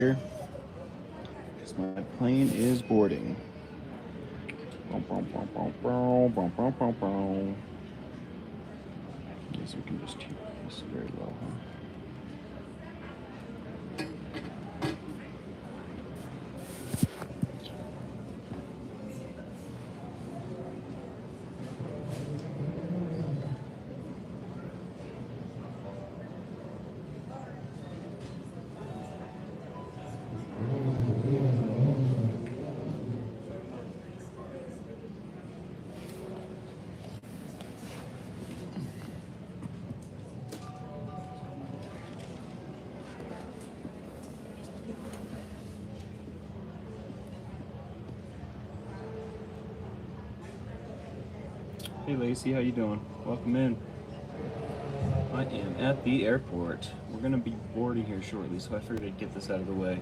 because my plane is boarding. Guess we can just keep this very low, huh? Hey Lacey, how you doing? Welcome in. I am at the airport. We're gonna be boarding here shortly, so I figured I'd get this out of the way.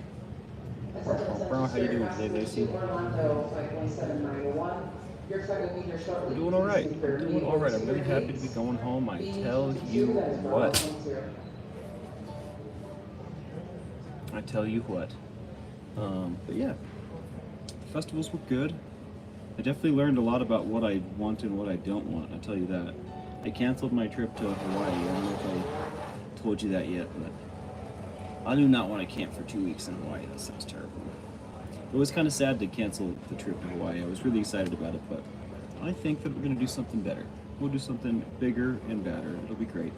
Bro, how you doing today, Lacey? We're doing all right. We're doing all right. I'm really happy to be going home. I tell you what. I tell you what. But yeah, festivals were good. I definitely learned a lot about what I want and what I don't want, I'll tell you that. I canceled my trip to Hawaii. I don't know if I told you that yet, but I do not want to camp for 2 weeks in Hawaii. That sounds terrible. It was kind of sad to cancel the trip to Hawaii. I was really excited about it, but I think that we're going to do something better. We'll do something bigger and better. It'll be great.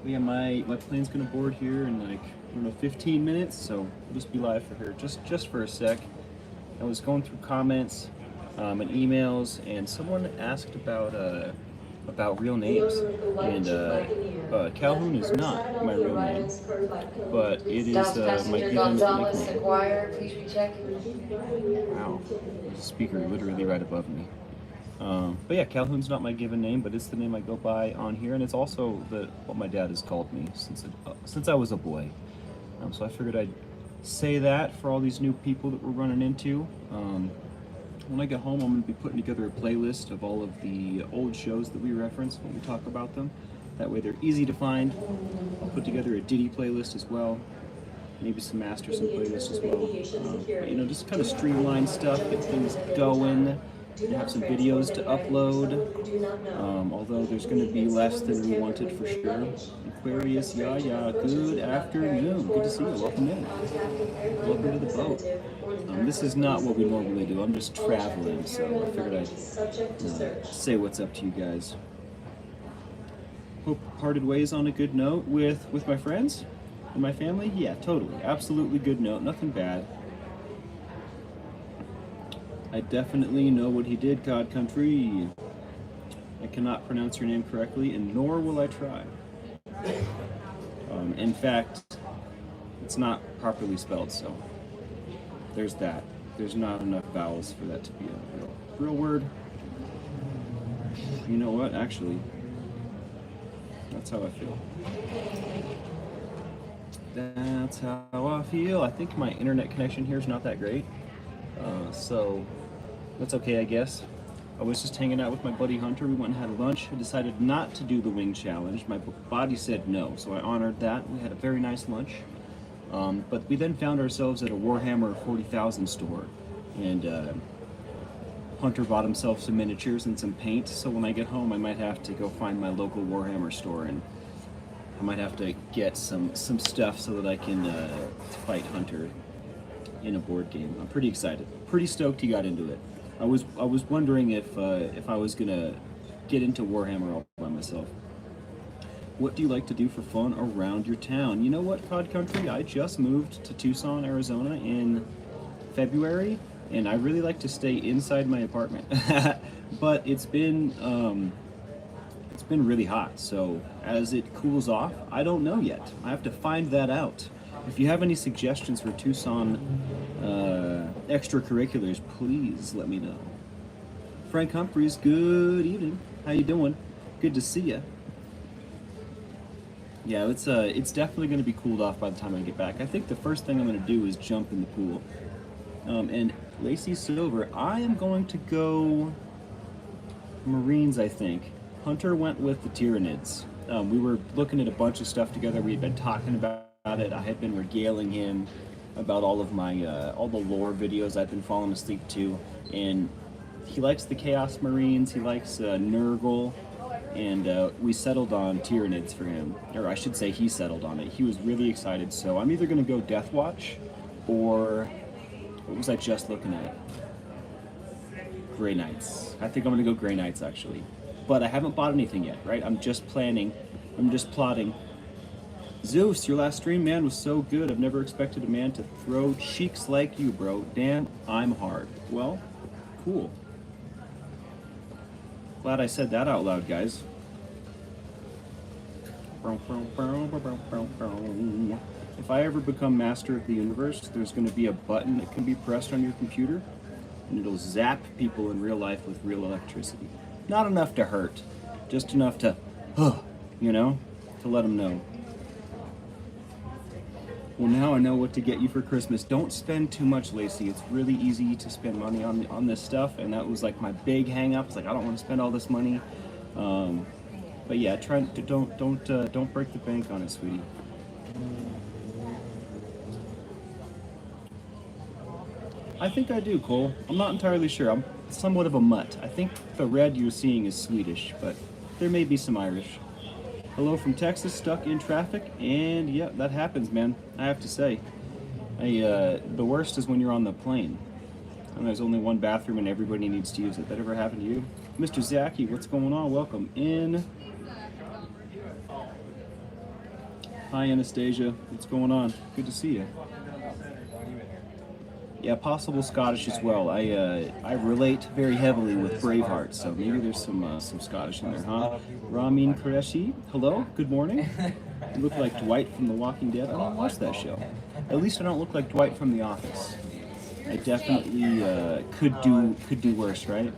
But yeah, my plane's going to board here in like, I don't know, 15 minutes, so we'll just be live for her just for a sec. I was going through comments and emails, and someone asked about real names, and Calhoun is not my real name, but it is my given nickname. Wow, there's a speaker literally right above me. But yeah, Calhoun's not my given name, but it's the name I go by on here, and it's also what my dad has called me since I was a boy. So I figured I'd say that for all these new people that we're running into. When I get home, I'm going to be putting together a playlist of all of the old shows that we reference when we talk about them. That way they're easy to find. I'll put together a Diddy playlist as well. Maybe some Masterson playlist as well. But, just kind of streamline stuff, get things going. And have some videos to upload, although there's going to be less than we wanted for sure. Aquarius, Yaya, good afternoon. Good to see you. Welcome in. Welcome to the boat. This is not what we normally do. I'm just traveling, so I figured I'd say what's up to you guys. Hope parted ways on a good note with my friends and my family. Yeah, totally. Absolutely good note. Nothing bad. I definitely know what he did, God Country. I cannot pronounce your name correctly, and nor will I try. In fact, it's not properly spelled, so there's that. There's not enough vowels for that to be a real word. You know what? Actually, that's how I feel. That's how I feel. I think my internet connection here is not that great. So that's okay, I guess. I was just hanging out with my buddy Hunter. We went and had lunch. I decided not to do the wing challenge. My body said no, so I honored that. We had a very nice lunch. But we then found ourselves at a Warhammer 40,000 store, and Hunter bought himself some miniatures and some paint. So when I get home, I might have to go find my local Warhammer store, and I might have to get some stuff so that I can fight Hunter in a board game. I'm pretty excited. Pretty stoked he got into it. I was wondering if I was gonna get into Warhammer all by myself. What do you like to do for fun around your town? You know what, COD Country? I just moved to Tucson, Arizona in February, and I really like to stay inside my apartment. But it's been really hot, so as it cools off, I don't know yet. I have to find that out. If you have any suggestions for Tucson extracurriculars, please let me know. Frank Humphreys, good evening. How you doing? Good to see you. Yeah, it's definitely going to be cooled off by the time I get back. I think the first thing I'm going to do is jump in the pool. And Lacey Silver, I am going to go Marines, I think. Hunter went with the Tyranids. We were looking at a bunch of stuff together. We had been talking about it. I had been regaling him about all of my all the lore videos I've been falling asleep to, and he likes the Chaos Marines. He likes Nurgle, and we settled on Tyranids for him, or I should say, he settled on it. He was really excited. So I'm either going to go Death Watch, or what was I just looking at? Grey Knights. I think I'm going to go Grey Knights actually, but I haven't bought anything yet. Right? I'm just planning. I'm just plotting. Zeus, your last stream, man, was so good. I've never expected a man to throw cheeks like you, bro. Damn, I'm hard. Well, cool. Glad I said that out loud, guys. If I ever become master of the universe, there's going to be a button that can be pressed on your computer, and it'll zap people in real life with real electricity. Not enough to hurt, just enough to, you know, to let them know. Well, now I know what to get you for Christmas. Don't spend too much, Lacey. It's really easy to spend money on this stuff, and that was like my big hang-up. It's like, I don't want to spend all this money. But yeah, try to don't break the bank on it, sweetie. I think I do, Cole. I'm not entirely sure. I'm somewhat of a mutt. I think the red you're seeing is Swedish, but there may be some Irish. Hello from Texas, stuck in traffic, and yeah, that happens, man. I have to say, the worst is when you're on the plane, and there's only one bathroom and everybody needs to use it. That ever happened to you? Mr. Zaki, what's going on? Welcome in. Hi, Anastasia. What's going on? Good to see you. Yeah, possible Scottish as well. I relate very heavily with Braveheart, so maybe there's some Scottish in there, huh? Ramin Qureshi, hello, good morning. You look like Dwight from The Walking Dead. I don't watch that show. At least I don't look like Dwight from The Office. I definitely could do worse, right?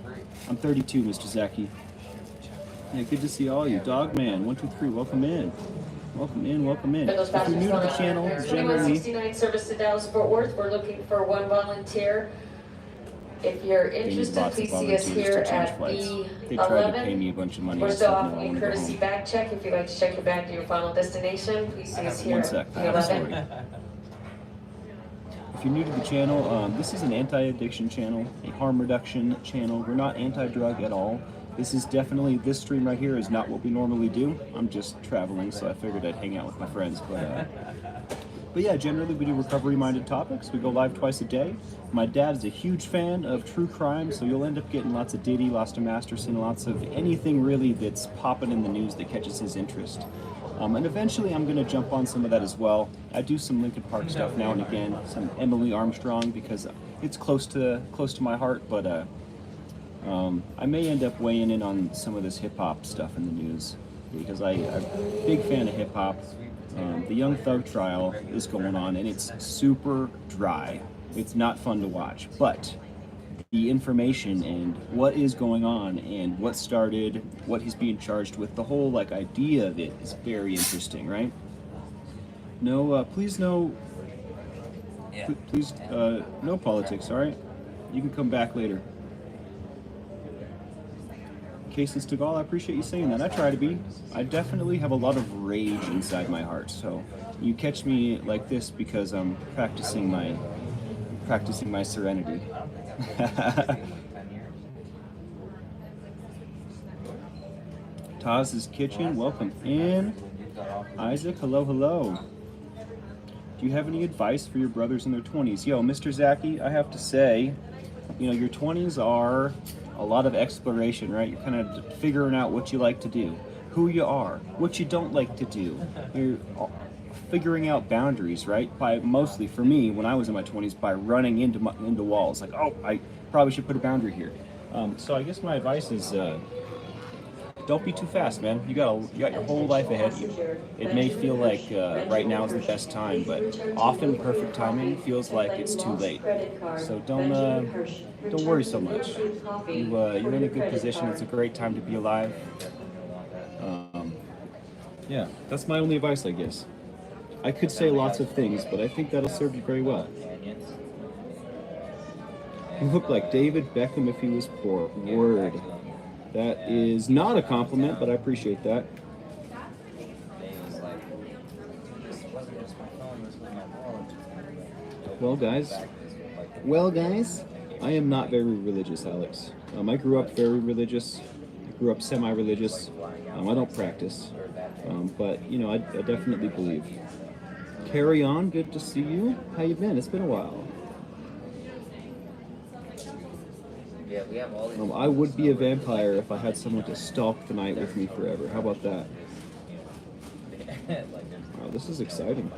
I'm 32, Mr. Zaki. Yeah, good to see all you. Dogman, 123, welcome in. Welcome in, welcome in. If you're new to the channel, generally... 2169 service to Dallas-Fort Worth. We're looking for one volunteer. If you're interested, please see us here at the They tried to pay me a bunch of money. We're still offering a courtesy bag check. If you'd like to check your bag to your final destination, please see us here at the 11. If you're new to the channel, this is an anti-addiction channel, a harm reduction channel. We're not anti-drug at all. This is definitely, this stream right here is not what we normally do. I'm just traveling, so I figured I'd hang out with my friends. But yeah, generally we do recovery-minded topics. We go live twice a day. My dad is a huge fan of true crime, so you'll end up getting lots of Diddy, lots of Masterson, lots of anything really that's popping in the news that catches his interest. And eventually I'm going to jump on some of that as well. I do some Linkin Park stuff now and again, some Emily Armstrong, because it's close to my heart, but I may end up weighing in on some of this hip-hop stuff in the news, because I'm a big fan of hip-hop. The Young Thug trial is going on, and it's super dry. It's not fun to watch, but the information and what is going on and what started, what he's being charged with, the whole idea of it is very interesting, right? No, please no, please no politics, all right? You can come back later. Cases to Gall, I appreciate you saying that. I try to be. I definitely have a lot of rage inside my heart, so you catch me like this because I'm practicing my serenity. Taz's Kitchen, welcome in. Isaac, hello, hello. Do you have any advice for your brothers in their 20s? Yo, Mr. Zaki, I have to say, your 20s are a lot of exploration, right? You're kind of figuring out what you like to do, who you are, what you don't like to do. You're figuring out boundaries, right? By mostly, for me, when I was in my 20s, by running into walls. Like, oh, I probably should put a boundary here. So I guess my advice is, don't be too fast, man. You got your whole life ahead of you. It may feel like right now is the best time, but often perfect timing feels like it's too late. So don't worry so much. You're in a good position. It's a great time to be alive. Yeah, that's my only advice, I guess. I could say lots of things, but I think that'll serve you very well. You look like David Beckham if he was poor. Word. That is not a compliment, but I appreciate that. Well, guys. Well, guys, I am not very religious, Alex. I grew up very religious. I grew up semi-religious. I don't practice, but you know, I definitely believe. Carry on. Good to see you. How you been? It's been a while. I would be a vampire if I had someone to stalk the night with me forever. How about that? Wow, this is exciting.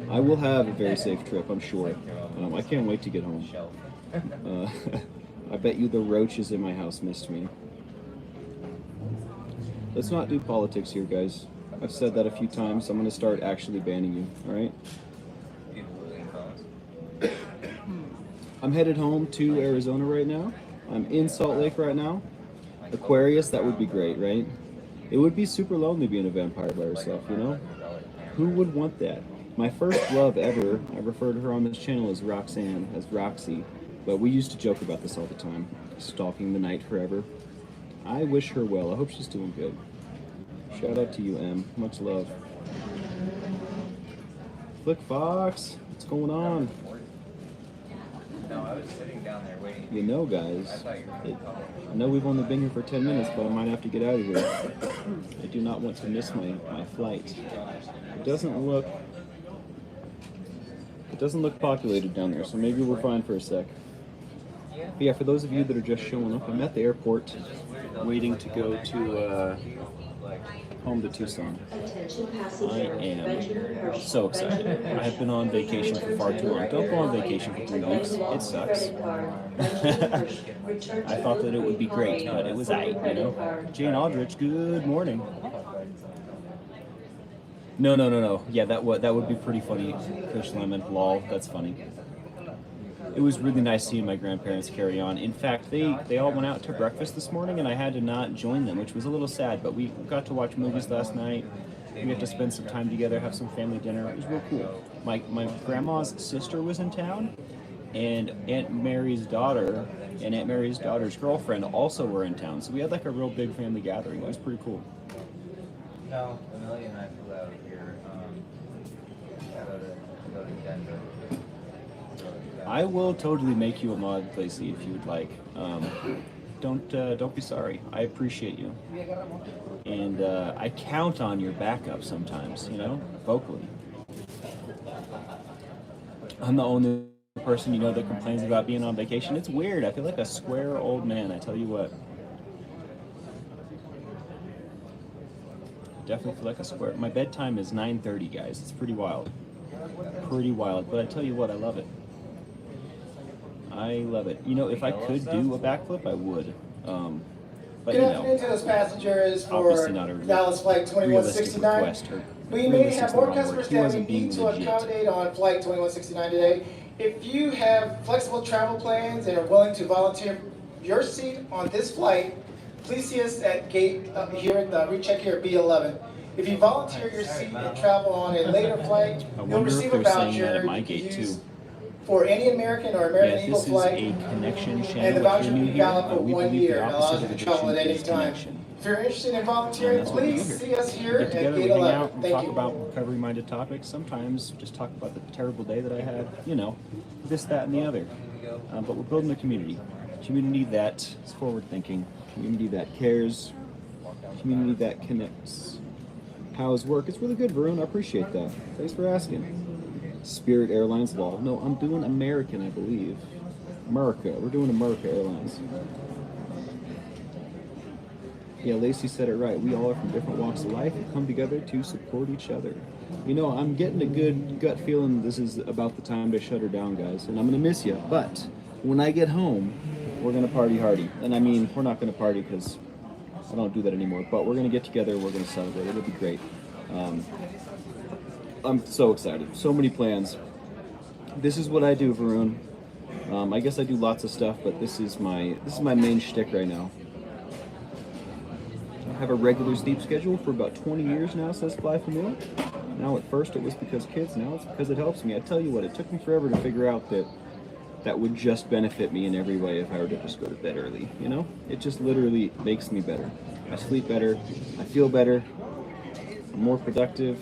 I will have a very safe trip, I'm sure. I can't wait to get home. I bet you the roaches in my house missed me. Let's not do politics here, guys. I've said that a few times. I'm going to start actually banning you, alright? I'm headed home to Arizona right now. I'm in Salt Lake right now. Aquarius, that would be great, right? It would be super lonely being a vampire by yourself, you know? Who would want that? My first love ever, I refer to her on this channel as Roxanne, as Roxy, but we used to joke about this all the time. Stalking the night forever. I wish her well. I hope she's doing good. Shout out to you, Em. Much love. Flick Fox, what's going on? No, I was sitting down there waiting. You know, guys, I know we've only been here for 10 minutes, but I might have to get out of here. I do not want to miss my flight. It doesn't look populated down there, so maybe we're fine for a sec. But yeah, for those of you that are just showing up, I'm at the airport waiting to go to home to Tucson. I am so excited. I have been on vacation for far too long. Don't go on vacation for 3 weeks. It sucks. I thought that it would be great, but it was aight, you know? Jane Aldrich, good morning. No. Yeah, that would be pretty funny. Kush Lemon, lol, that's funny. It was really nice seeing my grandparents carry on. In fact, they all went out to breakfast this morning, and I had to not join them, which was a little sad, but we got to watch movies last night. We got to spend some time together, have some family dinner. It was real cool. My grandma's sister was in town, and Aunt Mary's daughter and Aunt Mary's daughter's girlfriend also were in town. So we had like a real big family gathering. It was pretty cool. No, Amelia and I flew out here. Go to Denver. I will totally make you a mod, Lacey, if you would like. Don't be sorry. I appreciate you, and I count on your backup sometimes. You know, vocally. I'm the only person you know that complains about being on vacation. It's weird. I feel like a square old man. I tell you what. Definitely feel like a square. My bedtime is 9:30, guys. It's pretty wild. Pretty wild. But I tell you what, I love it. I love it. You know, if I could do a backflip, I would. But Good you afternoon know, to those passengers obviously for not a Dallas Flight realistic 2169. request. Or We may have more wrong word. customers He than we wasn't being need to legit. accommodate on Flight 2169 today. If you have flexible travel plans and are willing to volunteer your seat on this flight, please see us at gate here at the recheck here at B11. If you volunteer your seat and travel on a later flight, you'll receive a voucher at my you gate can use too. for any American or American Yeah, Eagle this is flight. a connection channel. And the If voucher you're will new be here, valid for we 1 believe year the and allows opposite you of to travel at addiction any is time. connection. If you're interested in And volunteering, that's what we do please here. see us here We get at together, gate we hang 11. out, we Thank talk you. about recovery-minded topics. Sometimes just talk about the terrible day that I had. You know, this, that, and the other. But we're building a community. Community that is forward-thinking. Community that cares. Community that connects. How's work? It's really good, Varun. I appreciate that. Thanks for asking. Spirit Airlines law. No, I'm doing American, I believe. America. We're doing America Airlines. Yeah, Lacey said it right. We all are from different walks of life and come together to support each other. You know, I'm getting a good gut feeling this is about the time to shut her down, guys. And I'm going to miss you. But when I get home, we're going to party hardy. And I mean, we're not going to party because I don't do that anymore. But we're going to get together. We're going to celebrate. It'll be great. I'm so excited. So many plans. This is what I do, Varun. I guess I do lots of stuff, but this is my main shtick right now. I have a regular sleep schedule for about 20 years now, says Fly Familiar. Now at first it was because kids, now it's because it helps me. I tell you what, it took me forever to figure out that would just benefit me in every way if I were to just go to bed early, you know? It just literally makes me better. I sleep better, I feel better, I'm more productive,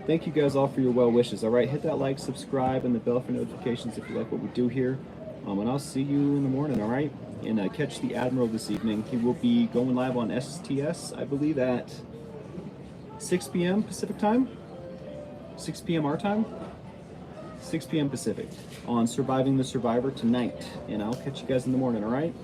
thank you guys all for your well wishes. All right, hit that like, subscribe, and the bell for notifications if you like what we do here. And I'll see you in the morning, all right? And catch the Admiral this evening. He will be going live on STS, I believe, at 6 p.m. Pacific time. 6 p.m. our time. 6 p.m. Pacific on Surviving the Survivor tonight. And I'll catch you guys in the morning, all right?